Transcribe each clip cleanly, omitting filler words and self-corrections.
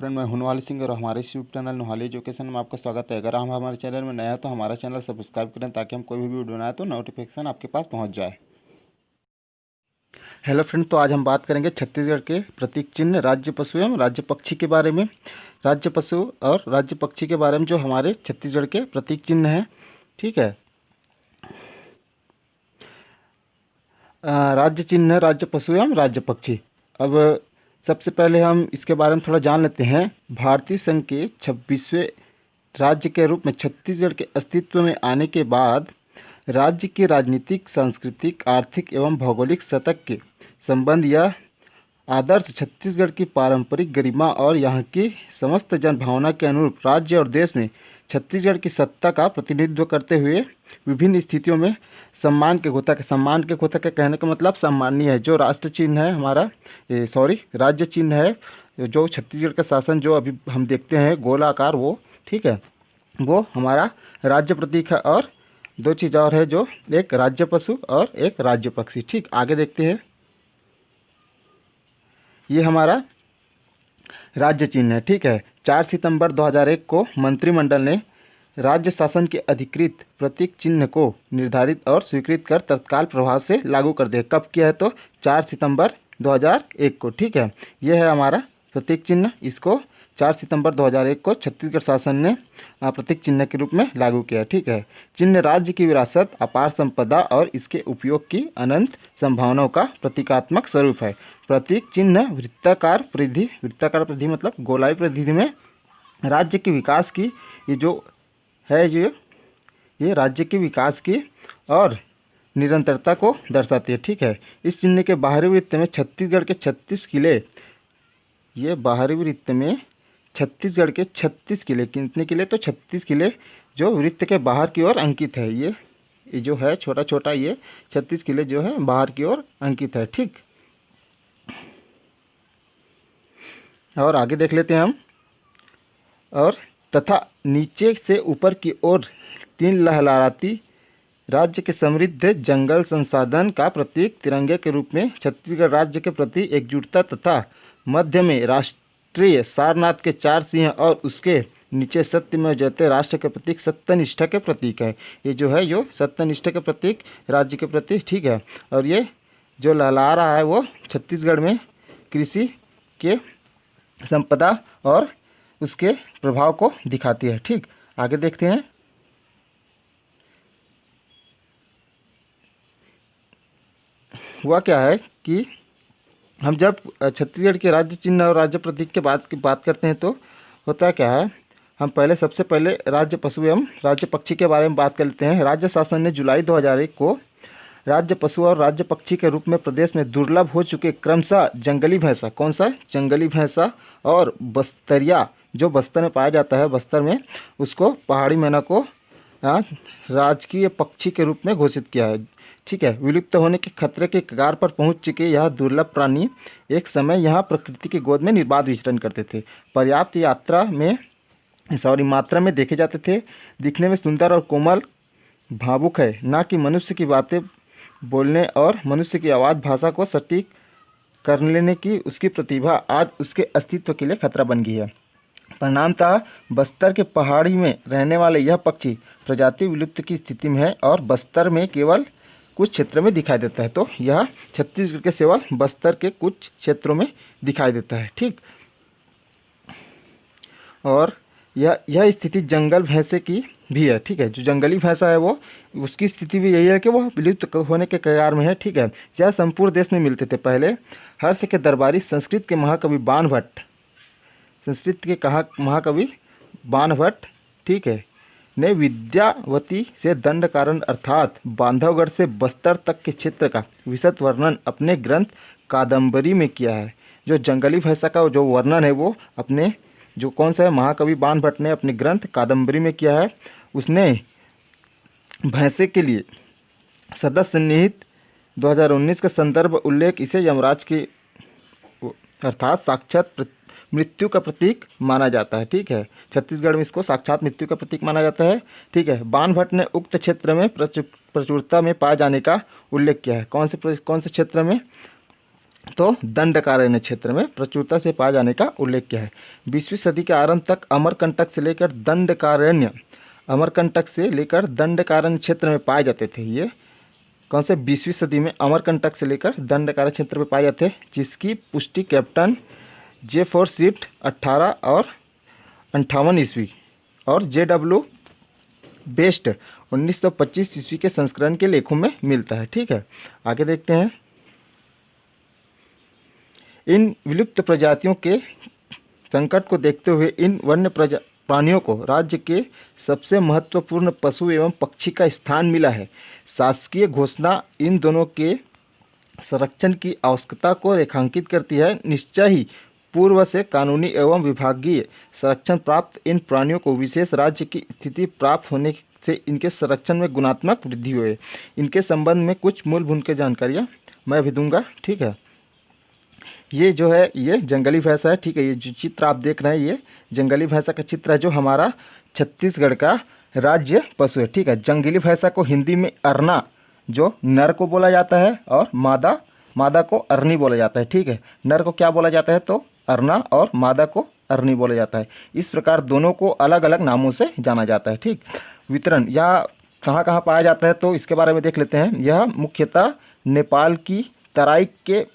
Friend, मैं हुनवाली सिंह और हमारे यूट्यूब चैनल नोहाली एजुकेशन में आपका स्वागत है। अगर हम हमारे चैनल में नया है तो हमारा चैनल सब्सक्राइब करें ताकि हम कोई भी वीडियो बनाए तो नोटिफिकेशन आपके पास पहुंच जाए। हेलो फ्रेंड, तो आज हम बात करेंगे छत्तीसगढ़ के प्रतीक चिन्ह राज्य पशु एवं राज्य पक्षी के बारे में। राज्य पशु और राज्य पक्षी के बारे में जो हमारे छत्तीसगढ़ के प्रतीक चिन्ह हैं, ठीक है। राज्य चिन्ह, राज्य पशु एवं राज्य पक्षी। अब सबसे पहले हम इसके बारे में थोड़ा जान लेते हैं। भारतीय संघ के 26वें राज्य के रूप में छत्तीसगढ़ के अस्तित्व में आने के बाद राज्य के राजनीतिक, सांस्कृतिक, आर्थिक एवं भौगोलिक सतह के संबंध यह आदर्श छत्तीसगढ़ की पारंपरिक गरिमा और यहाँ की समस्त जनभावना के अनुरूप राज्य और देश में छत्तीसगढ़ की सत्ता का प्रतिनिधित्व करते हुए विभिन्न स्थितियों में सम्मान के घोतक के कहने का मतलब सम्माननीय है। जो राष्ट्र चिन्ह है हमारा, राज्य चिन्ह है, जो छत्तीसगढ़ का शासन जो अभी हम देखते हैं गोलाकार, वो ठीक है, वो हमारा राज्य प्रतीक है। और दो चीज़ और है, जो एक राज्य पशु और एक राज्य पक्षी। ठीक, आगे देखते हैं। ये हमारा राज्य चिन्ह है, ठीक है। 4 सितंबर 2001 को मंत्रिमंडल ने राज्य शासन के अधिकृत प्रतीक चिन्ह को निर्धारित और स्वीकृत कर तत्काल प्रभाव से लागू कर दिया। कब किया है? तो 4 सितंबर 2001 को, ठीक है। यह है हमारा प्रतीक चिन्ह। इसको 4 सितंबर 2001 को छत्तीसगढ़ शासन ने प्रतीक चिन्ह के रूप में लागू किया, ठीक है। चिन्ह राज्य की विरासत, अपार संपदा और इसके उपयोग की अनंत संभावनाओं का प्रतीकात्मक स्वरूप है। प्रतीक चिन्ह वृत्ताकार परिधि मतलब गोलाई परिधि में राज्य के विकास की, ये जो है ये राज्य के विकास की और निरंतरता को दर्शाती है, ठीक है। इस चिन्ह के बाहरी वृत्त में छत्तीसगढ़ के 36 किले, ये बाहरी वृत्त में छत्तीसगढ़ के 36 किले, कितने किले? तो 36 किले जो वृत्त के बाहर की ओर अंकित है। ये जो है छोटा छोटा, ये 36 किले जो है बाहर की ओर अंकित है, ठीक। और आगे देख लेते हैं हम। और तथा नीचे से ऊपर की ओर 3 लहराती राज्य के समृद्ध जंगल संसाधन का प्रतीक तिरंगे के रूप में छत्तीसगढ़ राज्य के प्रति एकजुटता तथा मध्य में राष्ट्रीय सारनाथ के 4 सिंह और उसके नीचे सत्यमेव जयते राष्ट्र के प्रतीक सत्यनिष्ठा के प्रतीक है। ये जो है यो सत्यनिष्ठा के प्रतीक राज्य के प्रति, ठीक है। और ये जो लहरा रहा है वो छत्तीसगढ़ में कृषि के संपदा और उसके प्रभाव को दिखाती है, ठीक। आगे देखते हैं। हुआ क्या है कि हम जब छत्तीसगढ़ के राज्य चिन्ह और राज्य प्रतीक के बात करते हैं तो होता क्या है, हम सबसे पहले राज्य पशु एवं राज्य पक्षी के बारे में बात कर लेते हैं। राज्य शासन ने जुलाई 2001 को राज्य पशु और राज्य पक्षी के रूप में प्रदेश में दुर्लभ हो चुके क्रमशः जंगली भैंसा, कौन सा? जंगली भैंसा और बस्तरिया, जो बस्तर में पाया जाता है, बस्तर में, उसको पहाड़ी मैना को राजकीय पक्षी के रूप में घोषित किया है, ठीक है। विलुप्त होने के खतरे के कगार पर पहुंच चुके यह दुर्लभ प्राणी एक समय यहाँ प्रकृति की गोद में निर्बाध विचरण करते थे। पर्याप्त मात्रा में देखे जाते थे। दिखने में सुंदर और कोमल, भावुक है, ना कि मनुष्य की बातें बोलने और मनुष्य की आवाज़ भाषा को सटीक कर लेने की उसकी प्रतिभा आज उसके अस्तित्व के लिए खतरा बन गई है। परिणामतः बस्तर के पहाड़ी में रहने वाले यह पक्षी प्रजाति विलुप्त की स्थिति में है और बस्तर में केवल कुछ क्षेत्र में दिखाई देता है। तो यह छत्तीसगढ़ के केवल बस्तर के कुछ क्षेत्रों में दिखाई देता है, ठीक। और यह स्थिति जंगल भैंसे की भी है, ठीक है। जो जंगली भैंसा है वो, उसकी स्थिति भी यही है कि वो विलुप्त होने के कगार में है, ठीक है। यह संपूर्ण देश में मिलते थे। पहले हर्ष के दरबारी संस्कृत के महाकवि बाणभट्ट, ठीक है, ने विद्यावती से दंडकारण्य अर्थात बांधवगढ़ से बस्तर तक के क्षेत्र का विशद वर्णन अपने ग्रंथ कादम्बरी में किया है। जो जंगली भैंसा का जो वर्णन है वो अपने जो कौन सा है, महाकवि बाणभट्ट ने अपने ग्रंथ कादम्बरी में किया है। उसने भैंसे के लिए सदस्य निहित 2019 का संदर्भ उल्लेख इसे यमराज की अर्थात साक्षात मृत्यु का प्रतीक माना जाता है, ठीक है। छत्तीसगढ़ में इसको साक्षात मृत्यु का प्रतीक माना जाता है, ठीक है। बाणभट्ट ने उक्त क्षेत्र में प्रचुरता में पाए जाने का उल्लेख किया है। कौन से क्षेत्र में? तो दंडकारण्य क्षेत्र में प्रचुरता से पाए जाने का उल्लेख किया है। 20वीं सदी के आरंभ तक अमरकंटक से लेकर दंडकारण्य क्षेत्र में पाए जाते थे। ये कौन से 20वीं सदी में अमरकंटक से लेकर दंडकारण्य क्षेत्र में पाए जाते, जिसकी पुष्टि कैप्टन जे फोर सीट 18 और 58 ईस्वी और JW बेस्ट 1925 ईस्वी के संस्करण के लेखों में मिलता है। ठीक है, आगे देखते हैं। इन विलुप्त प्रजातियों के संकट को देखते हुए इन वन्य प्राणियों को राज्य के सबसे महत्वपूर्ण पशु एवं पक्षी का स्थान मिला है। शासकीय घोषणा इन दोनों के संरक्षण की आवश्यकता को रेखांकित करती है। निश्चय ही पूर्व से कानूनी एवं विभागीय संरक्षण प्राप्त इन प्राणियों को विशेष राज्य की स्थिति प्राप्त होने से इनके संरक्षण में गुणात्मक वृद्धि हुई है। इनके संबंध में कुछ मूलभूत की जानकारियाँ मैं भी दूंगा। ठीक है, ये जो है ये जंगली भैंसा है। ठीक है, ये जो चित्र आप देख रहे हैं ये जंगली भैंसा का चित्र है, जो हमारा छत्तीसगढ़ का राज्य पशु है। ठीक है, जंगली भैंसा को हिंदी में अरना जो नर को बोला जाता है और मादा को अरनी बोला जाता है। ठीक है, नर को क्या बोला जाता है तो अरना और मादा को अरनी बोला जाता है। इस प्रकार दोनों को अलग अलग नामों से जाना जाता है। ठीक, वितरण यह कहाँ कहाँ पाया जाता है तो इसके बारे में देख लेते हैं। यह मुख्यतः नेपाल की तराई के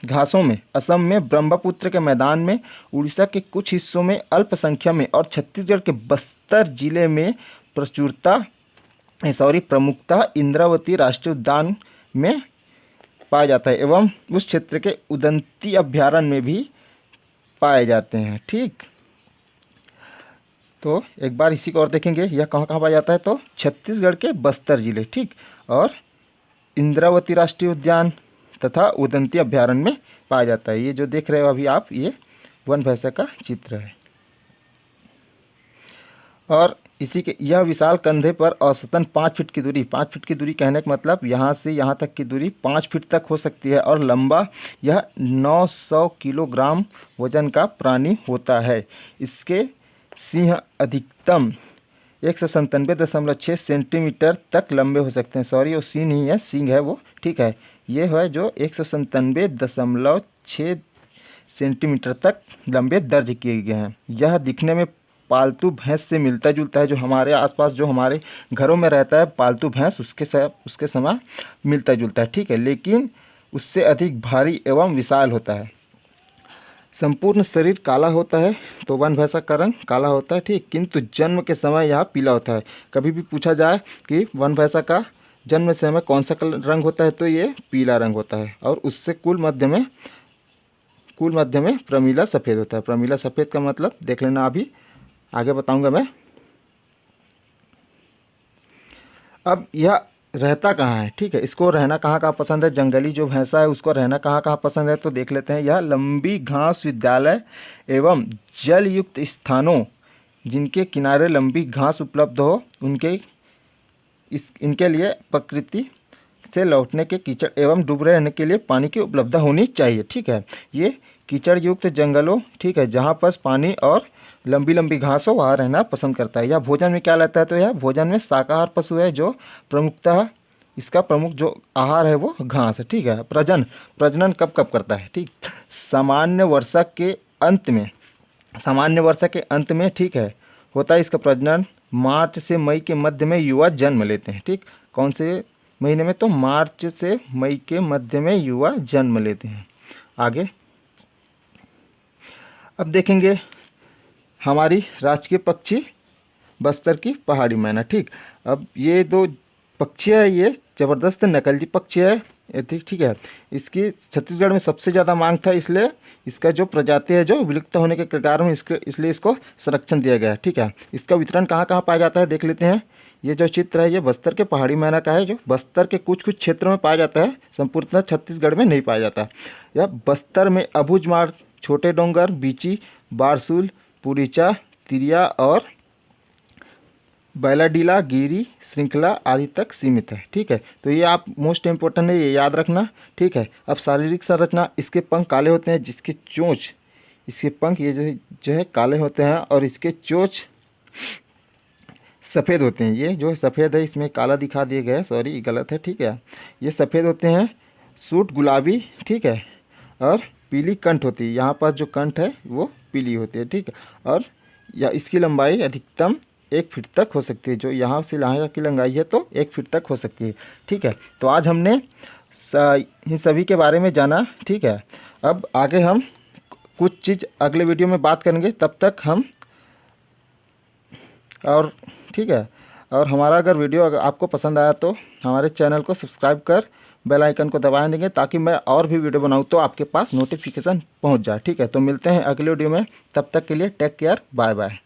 घासों में, असम में ब्रह्मपुत्र के मैदान में, उड़ीसा के कुछ हिस्सों में अल्प संख्या में और छत्तीसगढ़ के बस्तर जिले में प्रमुखतः इंद्रावती राष्ट्रीय उद्यान में पाया जाता है एवं उस क्षेत्र के उदंती अभ्यारण्य में भी पाए जाते हैं। ठीक, तो एक बार इसी को और देखेंगे, यह कहाँ कहाँ पाया जाता है तो छत्तीसगढ़ के बस्तर जिले, ठीक, और इंद्रावती राष्ट्रीय उद्यान तथा उदंती अभ्यारण्य में पाया जाता है। ये जो देख रहे हो अभी आप, ये वन भैंसा का चित्र है। और इसी के यह विशाल कंधे पर औसतन 5 फीट की दूरी, 5 फीट की दूरी कहने का मतलब यहाँ से यहाँ तक की दूरी 5 फीट तक हो सकती है और लंबा यह 900 किलोग्राम वजन का प्राणी होता है। इसके सिंह अधिकतम 197.6 सेंटीमीटर तक लंबे हो सकते हैं। सॉरी, वो सिंह नहीं है, सींग है वो। ठीक है, ये है जो 197.6 सेंटीमीटर तक लंबे दर्ज किए गए हैं। यह दिखने में पालतू भैंस से मिलता जुलता है। जो हमारे आसपास जो हमारे घरों में रहता है पालतू भैंस, उसके समान मिलता जुलता है। ठीक है, लेकिन उससे अधिक भारी एवं विशाल होता है। संपूर्ण शरीर काला होता है, तो वन भैंसा का रंग काला होता है। ठीक, किंतु जन्म के समय यह पीला होता है। कभी भी पूछा जाए कि वन भैंसा का जन्म से हमें कौन सा रंग होता है तो ये पीला रंग होता है। और उससे कुल मध्य में प्रमीला सफ़ेद होता है। प्रमीला सफ़ेद का मतलब देख लेना, अभी आगे बताऊंगा मैं। अब यह रहता कहाँ है? ठीक है, इसको रहना कहाँ कहाँ पसंद है? जंगली जो भैंसा है उसको रहना कहाँ कहाँ पसंद है तो देख लेते हैं। यह लंबी घास विद्यालय एवं जल युक्त स्थानों जिनके किनारे लंबी घास उपलब्ध हो इनके लिए प्रकृति से लौटने के कीचड़ एवं डूबे रहने के लिए पानी की उपलब्धता होनी चाहिए। ठीक है, ये कीचड़ युक्त जंगलों, ठीक है, जहाँ पर पानी और लंबी लंबी घास हो वहाँ रहना पसंद करता है। यह भोजन में क्या लेता है तो यह भोजन में शाकाहार पशु है, जो प्रमुखतः इसका प्रमुख जो आहार है वो घास है। ठीक है, प्रजनन कब कब करता है? ठीक, सामान्य वर्षा के अंत में, ठीक है, होता है इसका प्रजनन। मार्च से मई के मध्य में युवा जन्म लेते हैं। ठीक, कौन से महीने में तो मार्च से मई के मध्य में युवा जन्म लेते हैं। आगे अब देखेंगे हमारी राष्ट्रीय पक्षी बस्तर की पहाड़ी मैना। ठीक, अब ये दो पक्षी है, ये ज़बरदस्त नकलजी पक्षी है। ठीक है, इसकी छत्तीसगढ़ में सबसे ज़्यादा मांग था, इसलिए इसका जो प्रजाति है जो विलुप्त होने के कगार में इसलिए इसको संरक्षण दिया गया है। ठीक है, इसका वितरण कहाँ कहाँ पाया जाता है देख लेते हैं। ये जो चित्र है ये बस्तर के पहाड़ी मैना का है, जो बस्तर के कुछ कुछ क्षेत्रों में पाया जाता है, संपूर्णतः छत्तीसगढ़ में नहीं पाया जाता। यह बस्तर में अबूझमाड़, छोटे डोंगर, बीची, बारसूल, पुरीचा, तिरिया और बैलाडीला गिरी श्रृंखला आदि तक सीमित है। ठीक है, तो ये आप मोस्ट इम्पोर्टेंट है, ये याद रखना। ठीक है, अब शारीरिक संरचना, इसके पंख काले होते हैं, जिसके चोंच, इसके पंख ये जो है काले होते हैं और इसके चोंच सफ़ेद होते हैं। ये जो सफ़ेद है इसमें काला दिखा दिए गए, सॉरी गलत है। ठीक है, ये सफ़ेद होते हैं, सूट गुलाबी, ठीक है, और पीली कंठ होती है। यहाँ पर जो कंठ है वो पीली होती है, ठीक है। और या इसकी लंबाई अधिकतम 1 फीट तक हो सकती है। जो यहाँ से यहाँ की लंबाई है तो 1 फीट तक हो सकती है, ठीक है। तो आज हमने इन सभी के बारे में जाना, ठीक है। अब आगे हम कुछ चीज़ अगले वीडियो में बात करेंगे, तब तक हम और ठीक है। और हमारा अगर वीडियो अगर आपको पसंद आया तो हमारे चैनल को सब्सक्राइब कर बेल आइकन को दबा देंगे, ताकि मैं और भी वीडियो बनाऊँ तो आपके पास नोटिफिकेशन पहुंच जाए, ठीक है। तो मिलते हैं अगले वीडियो में, तब तक के लिए टेक केयर, बाय बाय।